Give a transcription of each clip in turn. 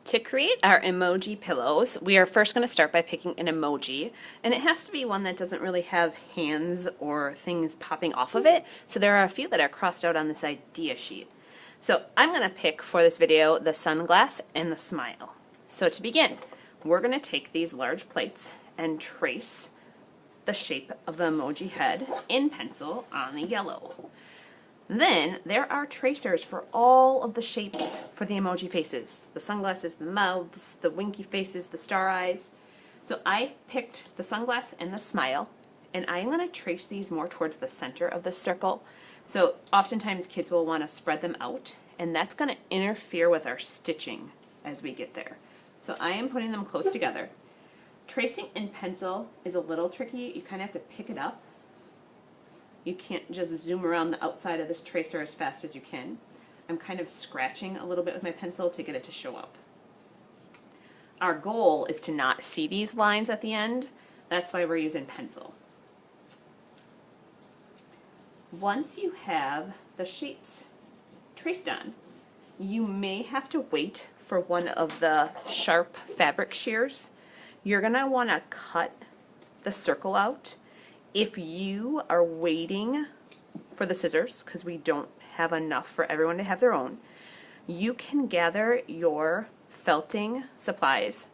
To create our emoji pillows, we are first going to start by picking an emoji, and it has to be one that doesn't really have hands or things popping off of it, so there are a few that are crossed out on this idea sheet. So I'm going to pick for this video the sunglass and the smile. So to begin, we're going to take these large plates and trace the shape of the emoji head in pencil on the yellow. Then there are tracers for all of the shapes for the emoji faces. The sunglasses, the mouths, the winky faces, the star eyes. So I picked the sunglass and the smile, and I'm going to trace these more towards the center of the circle. So oftentimes kids will want to spread them out, and that's going to interfere with our stitching as we get there. So I am putting them close together. Tracing in pencil is a little tricky. You kind of have to pick it up. You can't just zoom around the outside of this tracer as fast as you can. I'm kind of scratching a little bit with my pencil to get it to show up. Our goal is to not see these lines at the end. That's why we're using pencil. Once you have the shapes traced on, you may have to wait for one of the sharp fabric shears. You're going to want to cut the circle out. If you are waiting for the scissors, because we don't have enough for everyone to have their own, you can gather your felting supplies.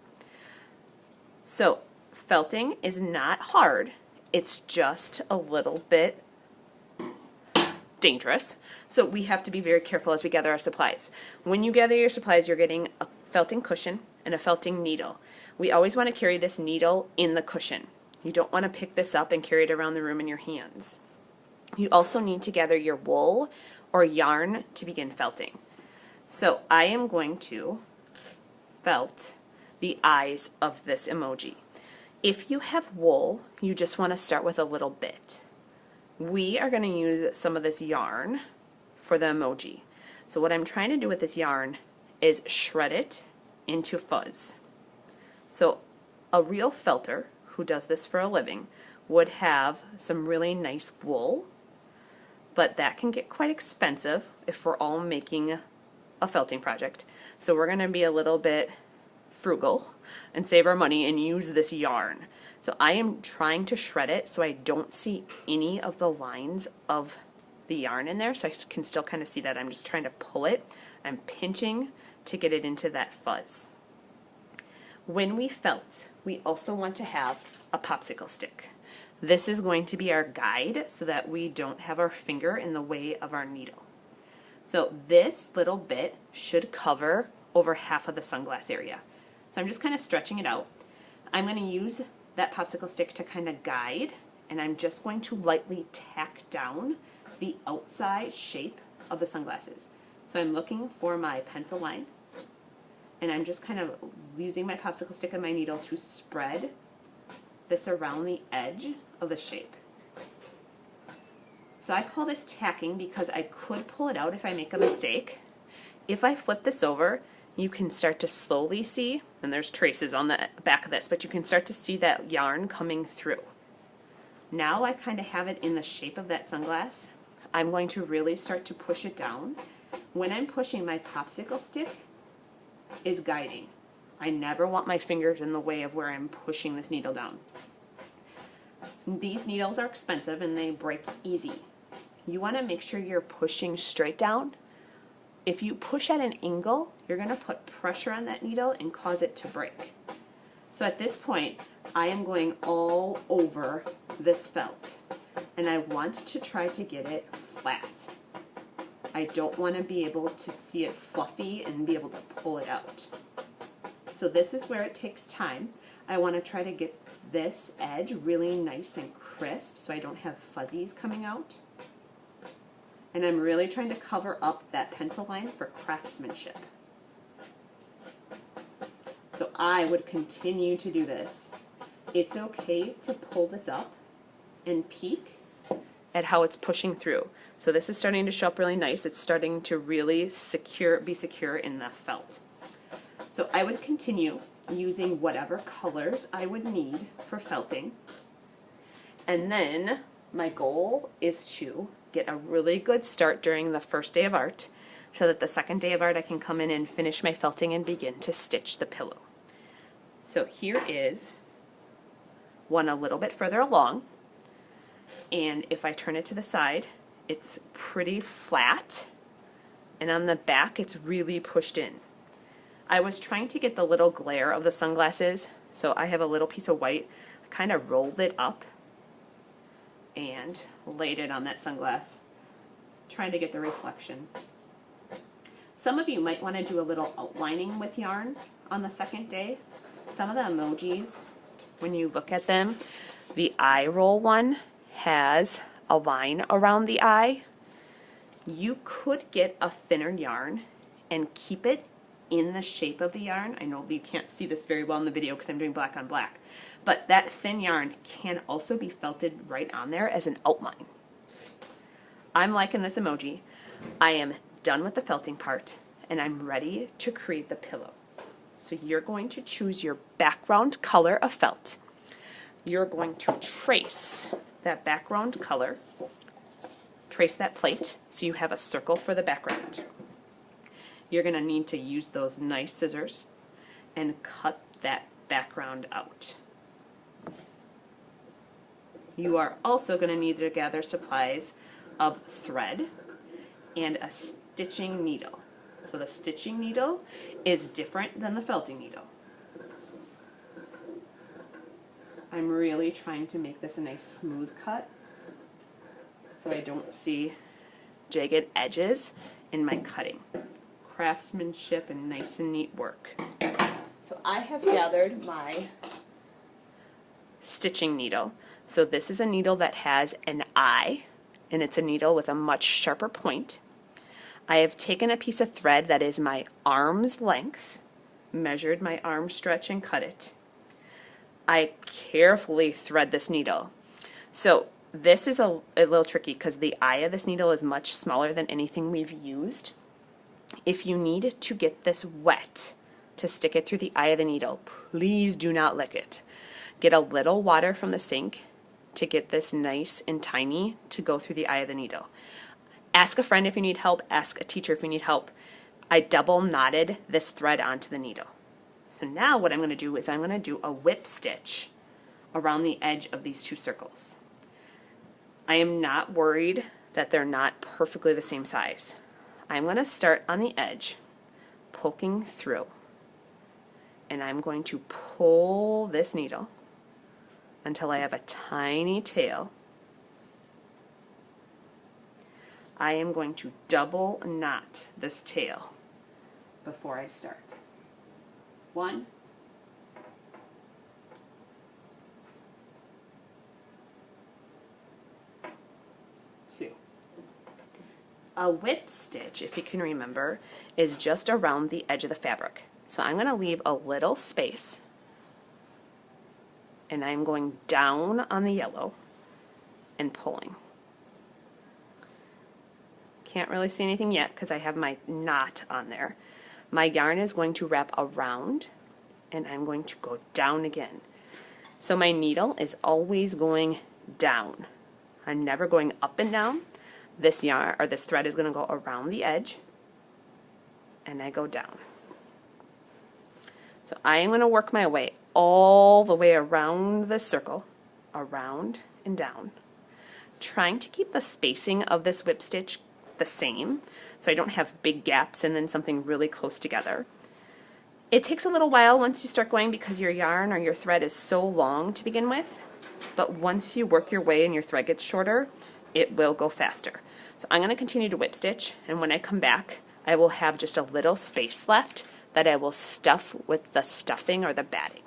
So felting is not hard, it's just a little bit dangerous. So we have to be very careful as we gather our supplies. When you gather your supplies, you're getting a felting cushion and a felting needle. We always want to carry this needle in the cushion. You don't want to pick this up and carry it around the room in your hands. You also need to gather your wool or yarn to begin felting. So I am going to felt the eyes of this emoji. If you have wool, you just want to start with a little bit. We are going to use some of this yarn for the emoji. So what I'm trying to do with this yarn is shred it into fuzz. So a real felter who does this for a living would have some really nice wool, but that can get quite expensive if we're all making a felting project. So we're going to be a little bit frugal and save our money and use this yarn. So I am trying to shred it so I don't see any of the lines of the yarn in there, so I can still kind of see that. I'm just trying to pull it. I'm pinching to get it into that fuzz. When we felt, we also want to have a popsicle stick. This is going to be our guide so that we don't have our finger in the way of our needle. So this little bit should cover over half of the sunglass area. So I'm just kind of stretching it out. I'm going to use that popsicle stick to kind of guide, and I'm just going to lightly tack down the outside shape of the sunglasses. So I'm looking for my pencil line, and I'm just kind of using my popsicle stick and my needle to spread this around the edge of the shape. So I call this tacking because I could pull it out if I make a mistake. If I flip this over, you can start to slowly see, and there's traces on the back of this, but you can start to see that yarn coming through. Now I kind of have it in the shape of that sunglass. I'm going to really start to push it down. When I'm pushing, my popsicle stick is guiding. I never want my fingers in the way of where I'm pushing this needle down. These needles are expensive and they break easy. You want to make sure you're pushing straight down. If you push at an angle, you're going to put pressure on that needle and cause it to break. So at this point, I am going all over this felt, and I want to try to get it flat. I don't want to be able to see it fluffy and be able to pull it out. So this is where it takes time. I want to try to get this edge really nice and crisp so I don't have fuzzies coming out. And I'm really trying to cover up that pencil line for craftsmanship. So I would continue to do this. It's okay to pull this up and peek at how it's pushing through. So this is starting to show up really nice. It's starting to really be secure in the felt. So I would continue using whatever colors I would need for felting. And then my goal is to get a really good start during the first day of art so that the second day of art I can come in and finish my felting and begin to stitch the pillow. So here is one a little bit further along, and if I turn it to the side, it's pretty flat, and on the back it's really pushed in. I was trying to get the little glare of the sunglasses, so I have a little piece of white. I kind of rolled it up and laid it on that sunglass, trying to get the reflection. Some of you might want to do a little outlining with yarn on the second day. Some of the emojis, when you look at them, the eye roll one has a line around the eye. You could get a thinner yarn and keep it in the shape of the yarn. I know you can't see this very well in the video because I'm doing black on black, but that thin yarn can also be felted right on there as an outline. I'm liking this emoji. I am done with the felting part and I'm ready to create the pillow. So you're going to choose your background color of felt. You're going to trace that background color, trace that plate so you have a circle for the background. You're going to need to use those nice scissors and cut that background out. You are also going to need to gather supplies of thread and a stitching needle. So the stitching needle is different than the felting needle. I'm really trying to make this a nice smooth cut so I don't see jagged edges in my cutting. Craftsmanship and nice and neat work. So I have gathered my stitching needle. So this is a needle that has an eye, and it's a needle with a much sharper point. I have taken a piece of thread that is my arm's length, measured my arm stretch and cut it. I carefully thread this needle. So this is a little tricky because the eye of this needle is much smaller than anything we've used. If you need to get this wet to stick it through the eye of the needle, please do not lick it. Get a little water from the sink to get this nice and tiny to go through the eye of the needle. Ask a friend if you need help, ask a teacher if you need help. I double knotted this thread onto the needle. So now what I'm going to do is I'm going to do a whip stitch around the edge of these two circles. I am not worried that they're not perfectly the same size. I'm going to start on the edge, poking through, and I'm going to pull this needle until I have a tiny tail. I am going to double knot this tail before I start. 1, 2. A whip stitch, if you can remember, is just around the edge of the fabric. So I'm going to leave a little space, and I'm going down on the yellow and pulling. Can't really see anything yet because I have my knot on there. My yarn is going to wrap around, and I'm going to go down again. So my needle is always going down. I'm never going up and down. This yarn or this thread is going to go around the edge, and I go down. So I am going to work my way all the way around the circle, around and down, trying to keep the spacing of this whip stitch the same so I don't have big gaps and then something really close together. It takes a little while once you start going because your yarn or your thread is so long to begin with, but once you work your way and your thread gets shorter, it will go faster. So I'm going to continue to whip stitch, and when I come back I will have just a little space left that I will stuff with the stuffing or the batting.